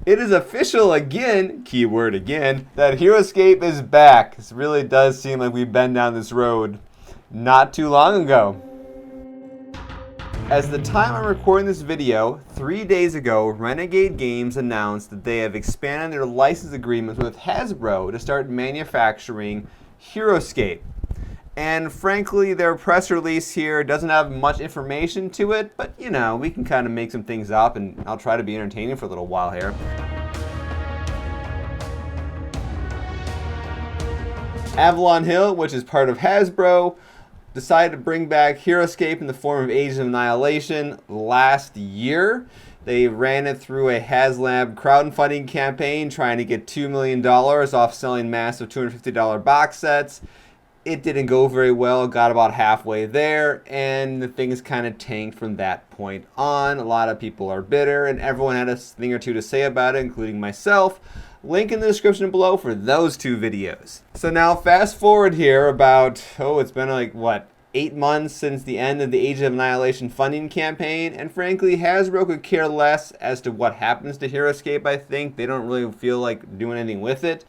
It is official again, keyword again, that Heroscape is back. This really does seem like we've been down this road not too long ago. As the time I'm recording this video, 3 days ago, Renegade Games announced that they have expanded their license agreements with Hasbro to start manufacturing Heroscape. And frankly, their press release here doesn't have much information to it, but you know, we can kind of make some things up and I'll try to be entertaining for a little while here. Avalon Hill, which is part of Hasbro, decided to bring back Heroscape in the form of Agents of Annihilation last year. They ran it through a HasLab crowdfunding campaign trying to get $2 million off selling massive $250 box sets. It didn't go very well, got about halfway there, and the thing is kind of tanked from that point on. A lot of people are bitter, and everyone had a thing or two to say about it, including myself. Link in the description below for those two videos. So now fast forward here about, it's been like, 8 months since the end of the Age of Annihilation funding campaign, and frankly, Hasbro could care less as to what happens to Heroscape, I think. They don't really feel like doing anything with it.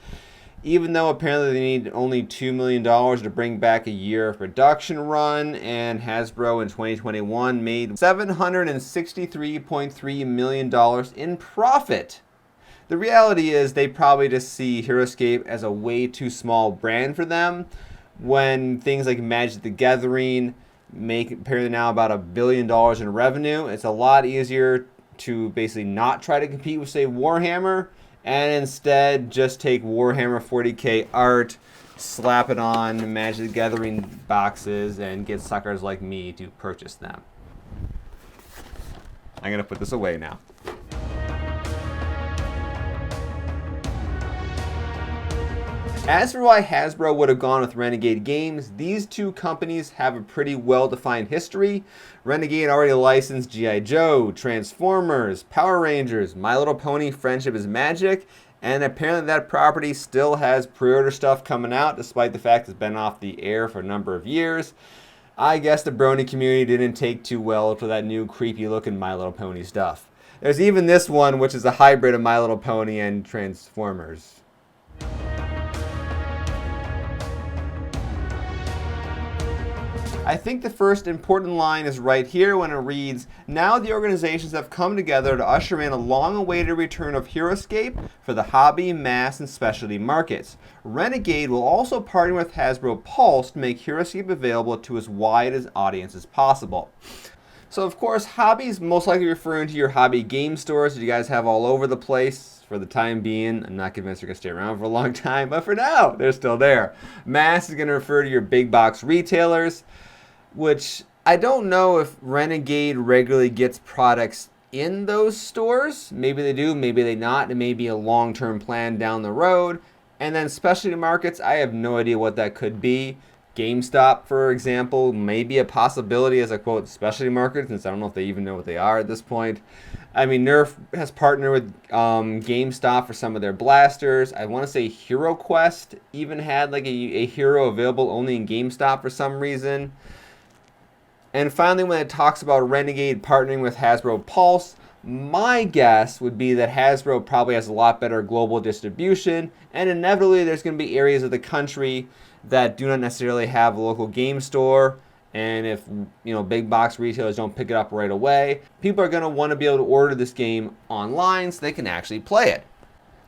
Even though apparently they need only $2 million to bring back a year of production run, and Hasbro in 2021 made $763.3 million in profit. The reality is they probably just see Heroscape as a way too small brand for them when things like Magic the Gathering make apparently now about $1 billion in revenue. It's a lot easier to basically not try to compete with, say, Warhammer, and instead just take Warhammer 40k art, slap it on Magic the Gathering boxes, and get suckers like me to purchase them. I'm going to put this away now. As for why Hasbro would have gone with Renegade Games, these two companies have a pretty well-defined history. Renegade already licensed G.I. Joe, Transformers, Power Rangers, My Little Pony Friendship is Magic, and apparently that property still has pre-order stuff coming out despite the fact it's been off the air for a number of years. I guess the Brony community didn't take too well to that new creepy looking My Little Pony stuff. There's even this one, which is a hybrid of My Little Pony and Transformers. I think the first important line is right here when it reads, "Now the organizations have come together to usher in a long-awaited return of Heroscape for the hobby, mass, and specialty markets. Renegade will also partner with Hasbro Pulse to make Heroscape available to as wide an audience as possible." So of course, hobby is most likely referring to your hobby game stores that you guys have all over the place. For the time being, I'm not convinced they're going to stay around for a long time, but for now, they're still there. Mass is going to refer to your big box retailers, which I don't know if Renegade regularly gets products in those stores. Maybe they do, maybe they not. It may be a long-term plan down the road. And then specialty markets, I have no idea what that could be. GameStop, for example, may be a possibility as a, quote, specialty market, since I don't know if they even know what they are at this point. I mean, Nerf has partnered with GameStop for some of their blasters. I want to say HeroQuest even had like a hero available only in GameStop for some reason. And finally, when it talks about Renegade partnering with Hasbro Pulse, my guess would be that Hasbro probably has a lot better global distribution, and inevitably there's going to be areas of the country that do not necessarily have a local game store, and if big box retailers don't pick it up right away, people are going to want to be able to order this game online so they can actually play it.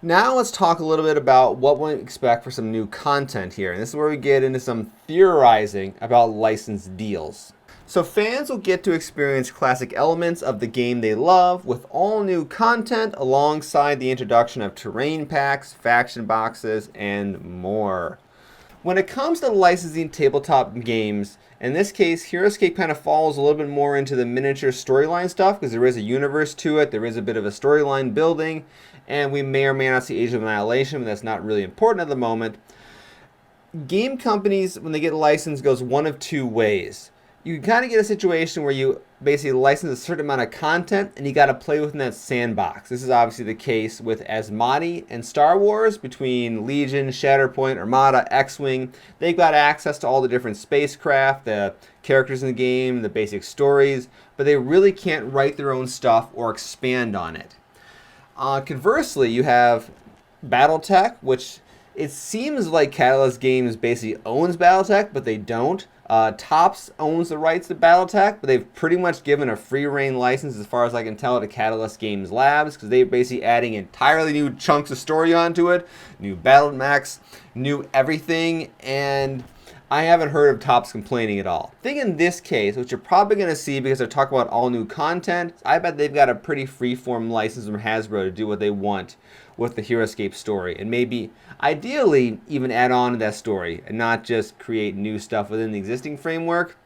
Now let's talk a little bit about what we expect for some new content here, and this is where we get into some theorizing about licensed deals. So fans will get to experience classic elements of the game they love with all new content alongside the introduction of terrain packs, faction boxes, and more. When it comes to licensing tabletop games, in this case, Heroscape kind of falls a little bit more into the miniature storyline stuff because there is a universe to it, there is a bit of a storyline building, and we may or may not see Age of Annihilation, but that's not really important at the moment. Game companies, when they get licensed, goes one of two ways. You kind of get a situation where you basically license a certain amount of content and you got to play within that sandbox. This is obviously the case with Asmodee and Star Wars. Between Legion, Shatterpoint, Armada, X-Wing, they've got access to all the different spacecraft, the characters in the game, the basic stories, but they really can't write their own stuff or expand on it. Conversely, you have BattleTech, which it seems like Catalyst Games basically owns BattleTech, but they don't. Topps owns the rights to BattleTech, but they've pretty much given a free reign license, as far as I can tell, to Catalyst Games Labs, because they're basically adding entirely new chunks of story onto it, new battle mechs, new everything, and I haven't heard of Topps complaining at all. I think in this case, which you're probably going to see because they're talking about all new content, I bet they've got a pretty freeform license from Hasbro to do what they want with the Heroscape story, and maybe, ideally, even add on to that story, and not just create new stuff within the existing framework,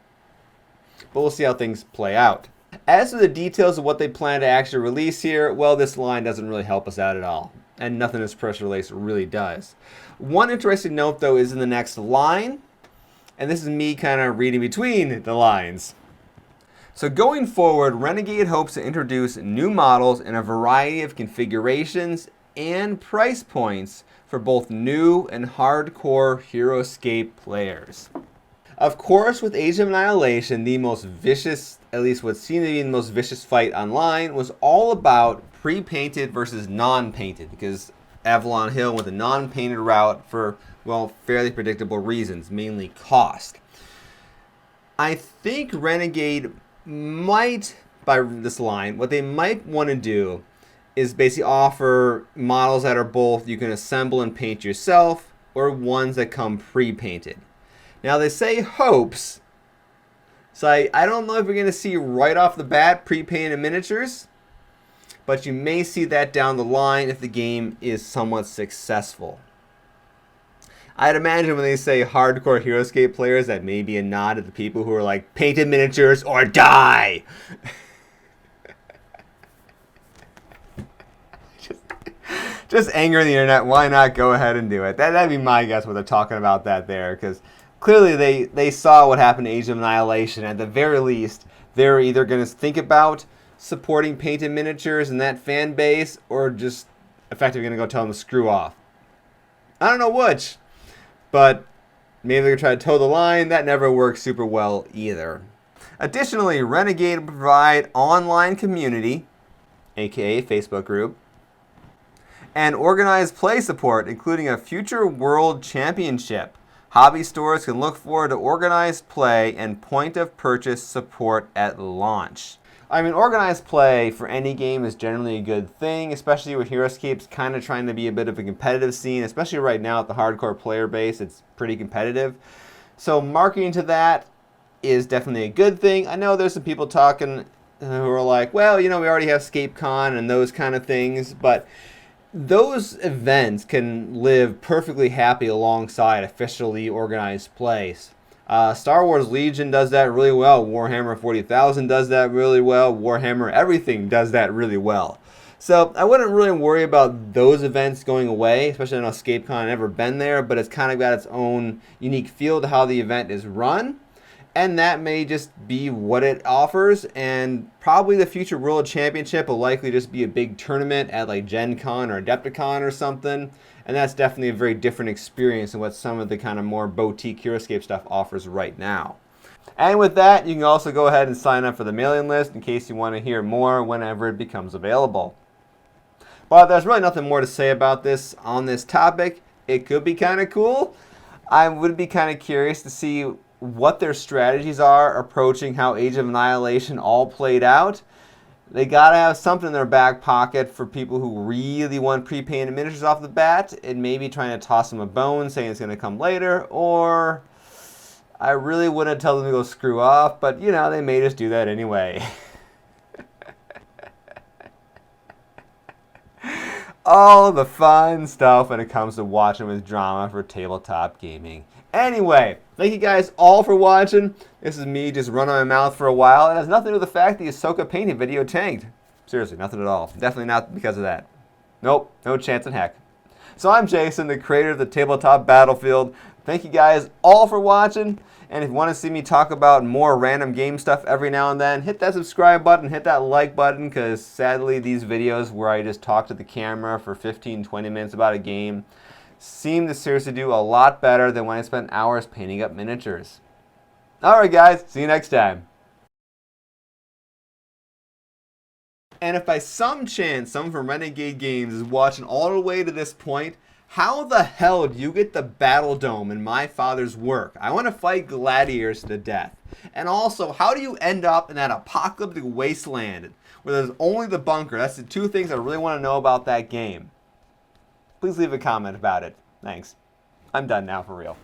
but we'll see how things play out. As for the details of what they plan to actually release here, well, this line doesn't really help us out at all, and nothing in this press release really does. One interesting note, though, is in the next line, and this is me kind of reading between the lines. So going forward, Renegade hopes to introduce new models in a variety of configurations and price points for both new and hardcore Heroscape players. Of course, with Age of Annihilation, the most vicious, at least what seemed to be the most vicious fight online, was all about pre-painted versus non-painted, because Avalon Hill went the non-painted route for, well, fairly predictable reasons, mainly cost. I think Renegade might, by this line, what they might want to do is basically offer models that are both you can assemble and paint yourself, or ones that come pre-painted. Now they say hopes, so I don't know if we're going to see right off the bat pre-painted miniatures, but you may see that down the line if the game is somewhat successful. I'd imagine when they say hardcore Heroscape players, that may be a nod at the people who are like, painted miniatures or die! Just anger the internet, why not go ahead and do it? That'd be my guess what they're talking about that there, because clearly they saw what happened to Age of Annihilation. At the very least, they're either going to think about supporting painted miniatures in that fan base, or just effectively going to go tell them to screw off. I don't know which, but maybe they're going to try to toe the line. That never works super well either. Additionally, Renegade will provide online community, aka Facebook group, and organized play support, including a future world championship. Hobby stores can look forward to organized play and point of purchase support at launch. I mean, organized play for any game is generally a good thing, especially with Heroscape's kind of trying to be a bit of a competitive scene, especially right now at the hardcore player base. It's pretty competitive. So marketing to that is definitely a good thing. I know there's some people talking who are like, well, you know, we already have ScapeCon and those kind of things, but those events can live perfectly happy alongside officially organized plays. Star Wars Legion does that really well. Warhammer 40,000 does that really well. Warhammer everything does that really well. So I wouldn't really worry about those events going away, especially I know ScapeCon never been there, but it's kind of got its own unique feel to how the event is run. And that may just be what it offers, and probably the future World Championship will likely just be a big tournament at like Gen Con or Adepticon or something, and that's definitely a very different experience than what some of the kind of more boutique Heroscape stuff offers right now. And with that, you can also go ahead and sign up for the mailing list in case you want to hear more whenever it becomes available. But there's really nothing more to say about this on this topic. It could be kind of cool. I would be kind of curious to see what their strategies are approaching how Age of Annihilation all played out. They gotta have something in their back pocket for people who really want pre-painted miniatures off the bat, and maybe trying to toss them a bone saying it's gonna come later, or I really wouldn't tell them to go screw off, but you know, they may just do that anyway. All the fun stuff when it comes to watching with drama for tabletop gaming. Anyway, thank you guys all for watching. This is me just running my mouth for a while. It has nothing to do with the fact the Ahsoka painting video tanked. Seriously, nothing at all. Definitely not because of that. Nope, no chance in heck. So I'm Jason, the creator of the Tabletop Battlefield. Thank you guys all for watching. And if you want to see me talk about more random game stuff every now and then, hit that subscribe button, hit that like button, because sadly these videos where I just talk to the camera for 15-20 minutes about a game seem to seriously do a lot better than when I spent hours painting up miniatures. Alright guys, see you next time. And if by some chance someone from Renegade Games is watching all the way to this point, how the hell do you get the Battle Dome in my father's work? I want to fight gladiators to the death. And also, how do you end up in that apocalyptic wasteland where there's only the bunker? That's the two things I really want to know about that game. Please leave a comment about it. Thanks. I'm done now for real.